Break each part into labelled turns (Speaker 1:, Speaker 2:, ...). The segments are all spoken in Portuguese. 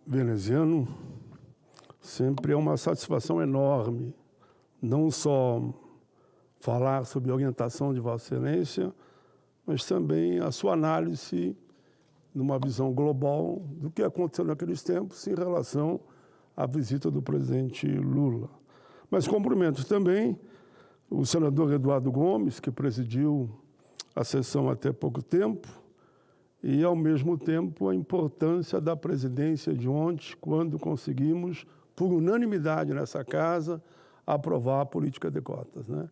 Speaker 1: Veneziano, sempre é uma satisfação enorme, não só falar sobre a orientação de Vossa Excelência, mas também a sua análise numa visão global do que aconteceu naqueles tempos em relação à visita do presidente Lula. Mas cumprimento também o senador Eduardo Gomes, que presidiu a sessão até pouco tempo, e, ao mesmo tempo, a importância da presidência de ontem, quando conseguimos, por unanimidade nessa casa, aprovar a política de cotas, né?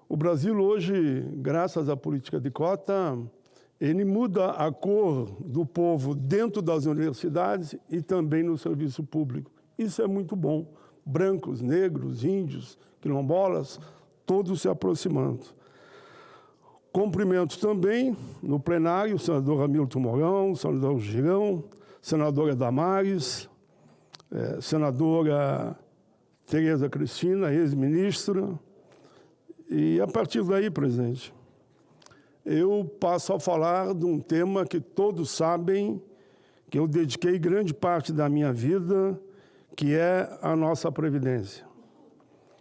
Speaker 1: O Brasil hoje, graças à política de cota, ele muda a cor do povo dentro das universidades e também no serviço público. Isso é muito bom. Brancos, negros, índios, quilombolas, todos se aproximando. Cumprimento também, no plenário, o senador Hamilton Mourão, o senador Girão, senadora Damares, senadora Tereza Cristina, ex-ministra. E, a partir daí, presidente, eu passo a falar de um tema que todos sabem, que eu dediquei grande parte da minha vida, que é a nossa Previdência.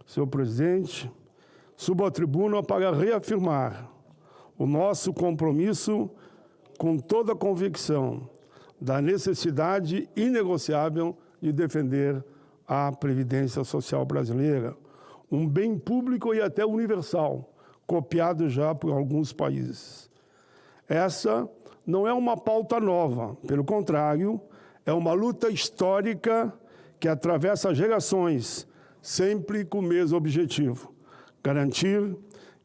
Speaker 1: Senhor presidente, subo à tribuna para reafirmar o nosso compromisso com toda a convicção da necessidade inegociável de defender a Previdência Social brasileira, um bem público e até universal, copiado já por alguns países. Essa não é uma pauta nova, pelo contrário, é uma luta histórica que atravessa gerações, sempre com o mesmo objetivo: garantir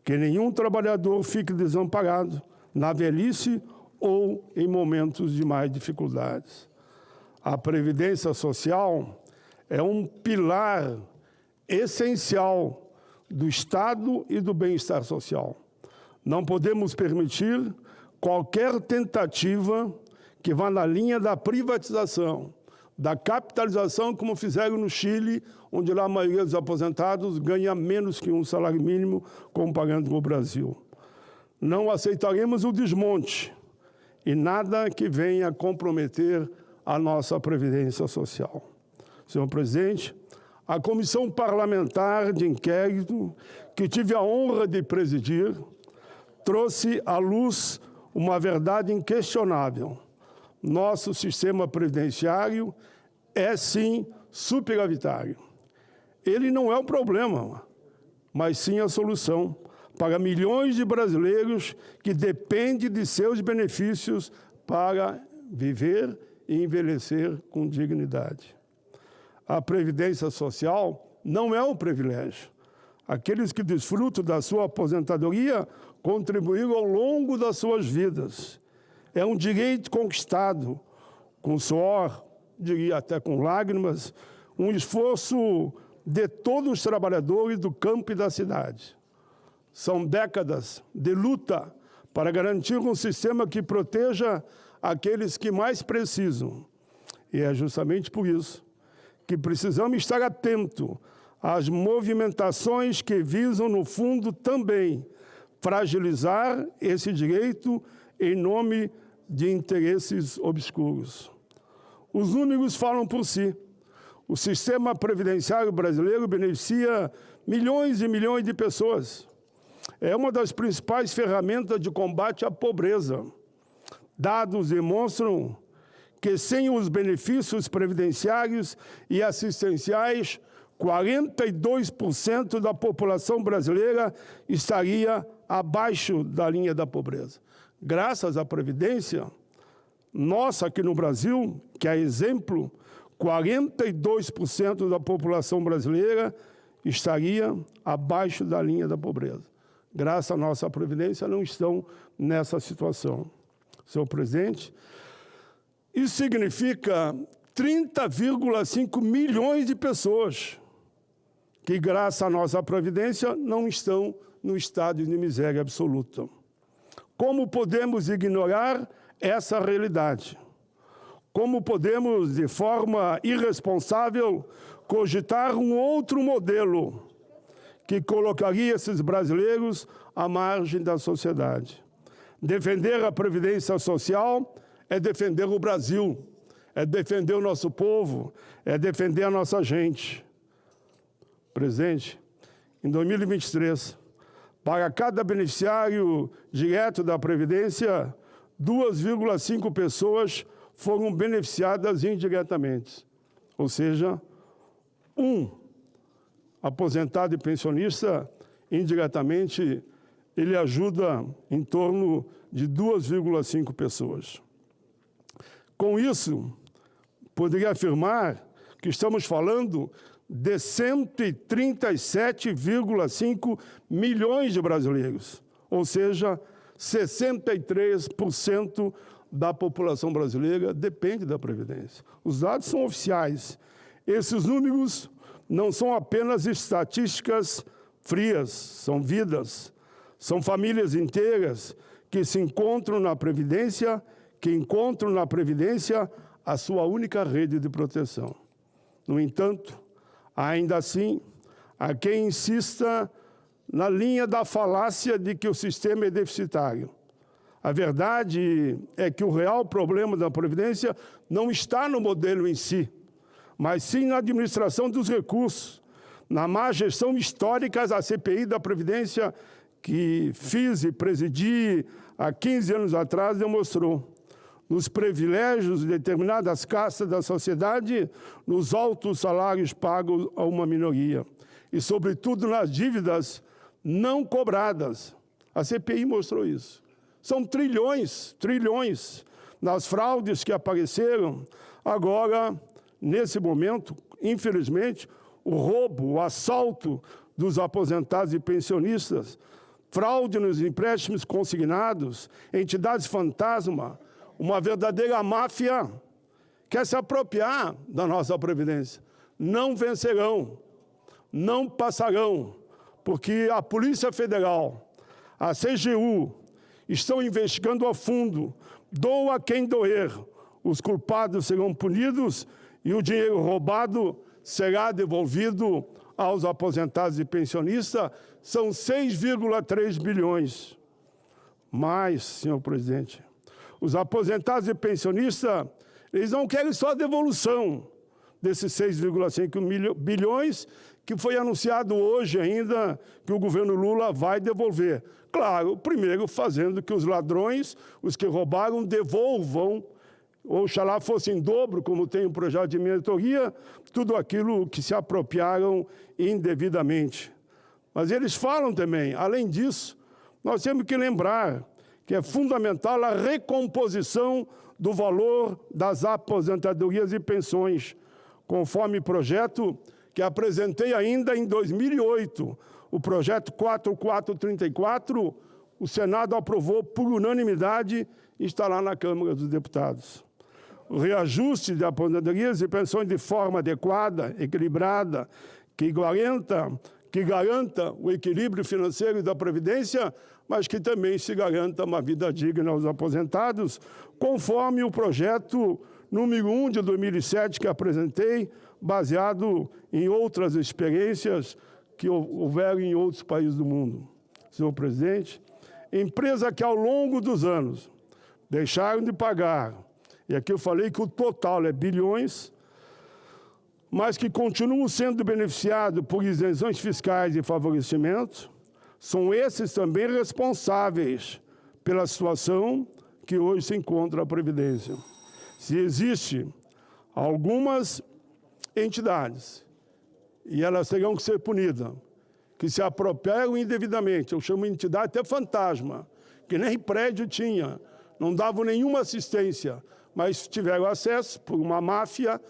Speaker 1: que nenhum trabalhador fique desamparado na velhice ou em momentos de mais dificuldades. A Previdência Social é um pilar essencial do Estado e do bem-estar social. Não podemos permitir qualquer tentativa que vá na linha da privatização, da capitalização, como fizeram no Chile, onde lá a maioria dos aposentados ganha menos que um salário mínimo comparando com o Brasil. Não aceitaremos o desmonte e nada que venha comprometer a nossa Previdência Social. Senhor presidente, a Comissão Parlamentar de Inquérito, que tive a honra de presidir, trouxe à luz uma verdade inquestionável. Nosso sistema previdenciário é, sim, superavitário. Ele não é o problema, mas sim a solução para milhões de brasileiros que dependem de seus benefícios para viver e envelhecer com dignidade. A Previdência Social não é um privilégio. Aqueles que desfrutam da sua aposentadoria contribuíram ao longo das suas vidas. É um direito conquistado com suor, diria até com lágrimas, um esforço de todos os trabalhadores do campo e da cidade. São décadas de luta para garantir um sistema que proteja aqueles que mais precisam. E é justamente por isso que precisamos estar atentos às movimentações que visam, no fundo, também fragilizar esse direito em nome de interesses obscuros. Os números falam por si. O sistema previdenciário brasileiro beneficia milhões e milhões de pessoas. É uma das principais ferramentas de combate à pobreza. Dados demonstram que, sem os benefícios previdenciários e assistenciais, 42% da população brasileira estaria abaixo da linha da pobreza. Graças à Previdência, nossa aqui no Brasil, que é exemplo, 42% da população brasileira estaria abaixo da linha da pobreza. Graças à nossa Previdência, não estão nessa situação. Senhor presidente, isso significa 30,5 milhões de pessoas que, graças à nossa Previdência, não estão no estado de miséria absoluta. Como podemos ignorar essa realidade? Como podemos, de forma irresponsável, cogitar um outro modelo que colocaria esses brasileiros à margem da sociedade? Defender a Previdência Social é defender o Brasil, é defender o nosso povo, é defender a nossa gente. Presidente, em 2023, para cada beneficiário direto da Previdência, 2,5 pessoas foram beneficiadas indiretamente. Ou seja, um aposentado e pensionista, indiretamente, ele ajuda em torno de 2,5 pessoas. Com isso, poderia afirmar que estamos falando de 137,5 milhões de brasileiros, ou seja, 63% da população brasileira depende da Previdência. Os dados são oficiais. Esses números não são apenas estatísticas frias, são vidas, são famílias inteiras que se encontram na Previdência, que encontram na Previdência a sua única rede de proteção. No entanto, ainda assim, há quem insista na linha da falácia de que o sistema é deficitário. A verdade é que o real problema da Previdência não está no modelo em si, mas sim na administração dos recursos, na má gestão histórica da CPI da Previdência que fiz e presidi há 15 anos atrás demonstrou. Nos privilégios de determinadas castas da sociedade, nos altos salários pagos a uma minoria e, sobretudo, nas dívidas não cobradas. A CPI mostrou isso. São trilhões nas fraudes que apareceram. Agora, nesse momento, infelizmente, o roubo, o assalto dos aposentados e pensionistas, fraude nos empréstimos consignados, entidades fantasma, uma verdadeira máfia quer se apropriar da nossa Previdência. Não vencerão, não passarão, porque a Polícia Federal, a CGU, estão investigando a fundo, doa quem doer. Os culpados serão punidos e o dinheiro roubado será devolvido aos aposentados e pensionistas. São 6,3 bilhões. Mas, senhor presidente, os aposentados e pensionistas, eles não querem só a devolução desses 6,5 bilhões que foi anunciado hoje ainda que o governo Lula vai devolver. Claro, primeiro fazendo que os ladrões, os que roubaram, devolvam, oxalá fosse em dobro, como tem o projeto de minha editoria, tudo aquilo que se apropriaram indevidamente. Mas eles falam também, além disso, nós temos que lembrar que é fundamental a recomposição do valor das aposentadorias e pensões, conforme projeto que apresentei ainda em 2008, o projeto 4434, o Senado aprovou por unanimidade e está lá na Câmara dos Deputados. O reajuste de aposentadorias e pensões de forma adequada, equilibrada, que garanta o equilíbrio financeiro da Previdência, mas que também se garanta uma vida digna aos aposentados, conforme o projeto número 1 de 2007 que apresentei, baseado em outras experiências que houveram em outros países do mundo. Senhor presidente, empresa que ao longo dos anos deixaram de pagar, e aqui eu falei que o total é bilhões, mas que continuam sendo beneficiados por isenções fiscais e favorecimentos, são esses também responsáveis pela situação que hoje se encontra a Previdência. Se existem algumas entidades, e elas terão que ser punidas, que se apropriaram indevidamente, eu chamo de entidade até fantasma, que nem prédio tinha, não davam nenhuma assistência, mas tiveram acesso por uma máfia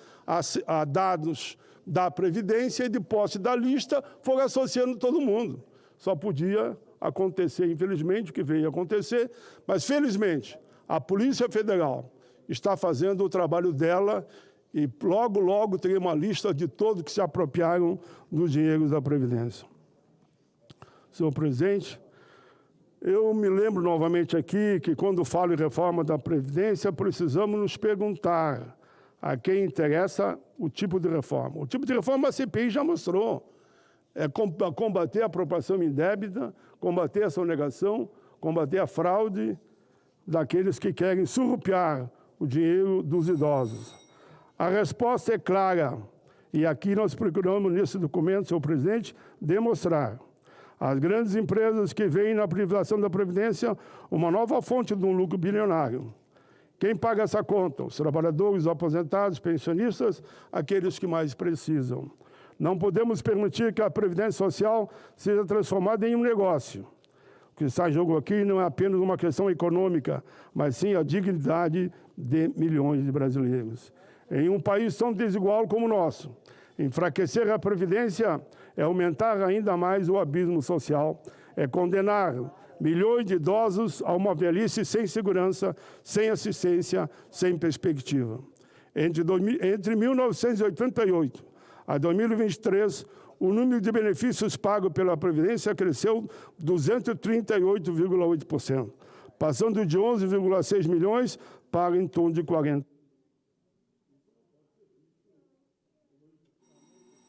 Speaker 1: a dados da Previdência e de posse da lista, foram associando todo mundo. Só podia acontecer, infelizmente, o que veio acontecer, mas, felizmente, a Polícia Federal está fazendo o trabalho dela e logo, logo teremos uma lista de todos que se apropriaram dos dinheiros da Previdência. Senhor presidente, eu me lembro novamente aqui que, quando falo em reforma da Previdência, precisamos nos perguntar a quem interessa o tipo de reforma. O tipo de reforma a CPI já mostrou. É combater a apropriação indébita, combater a sonegação, combater a fraude daqueles que querem surrupiar o dinheiro dos idosos. A resposta é clara, e aqui nós procuramos, nesse documento, senhor presidente, demonstrar. As grandes empresas que veem na privatização da Previdência uma nova fonte de um lucro bilionário. Quem paga essa conta? Os trabalhadores, os aposentados, pensionistas, aqueles que mais precisam. Não podemos permitir que a Previdência Social seja transformada em um negócio. O que está em jogo aqui não é apenas uma questão econômica, mas sim a dignidade de milhões de brasileiros. Em um país tão desigual como o nosso, enfraquecer a Previdência é aumentar ainda mais o abismo social, é condenar milhões de idosos a uma velhice sem segurança, sem assistência, sem perspectiva. Entre 1988 a 2023, o número de benefícios pagos pela Previdência cresceu 238,8%, passando de 11,6 milhões para em torno de 40.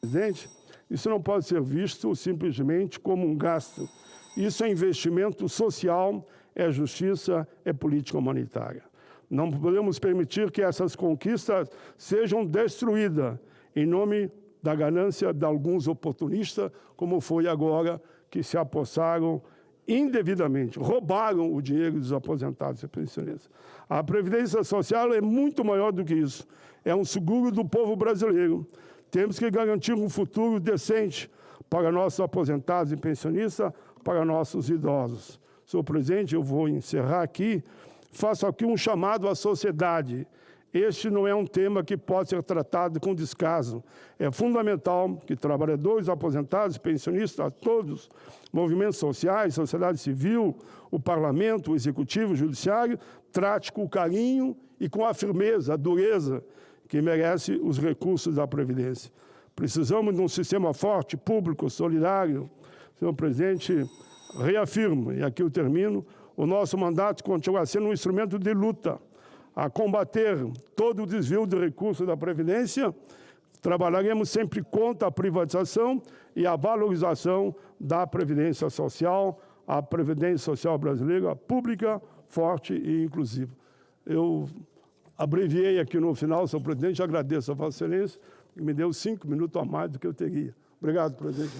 Speaker 1: Presidente, isso não pode ser visto simplesmente como um gasto. Isso é investimento social, é justiça, é política humanitária. Não podemos permitir que essas conquistas sejam destruídas em nome da ganância de alguns oportunistas, como foi agora, que se apossaram indevidamente, roubaram o dinheiro dos aposentados e pensionistas. A Previdência Social é muito maior do que isso. É um seguro do povo brasileiro. Temos que garantir um futuro decente para nossos aposentados e pensionistas, para nossos idosos. Senhor presidente, eu vou encerrar aqui. Faço aqui um chamado à sociedade. Este não é um tema que pode ser tratado com descaso. É fundamental que trabalhadores, aposentados, pensionistas, todos, movimentos sociais, sociedade civil, o parlamento, o executivo, o judiciário, trate com carinho e com a firmeza, a dureza que merece os recursos da Previdência. Precisamos de um sistema forte, público, solidário. Senhor presidente, reafirmo, e aqui eu termino, o nosso mandato continua sendo um instrumento de luta a combater todo o desvio de recursos da Previdência. Trabalharemos sempre contra a privatização e a valorização da Previdência Social, a Previdência Social brasileira, pública, forte e inclusiva. Eu abreviei aqui no final, senhor presidente, agradeço a Vossa Excelência, que me deu 5 minutos a mais do que eu teria. Obrigado, presidente.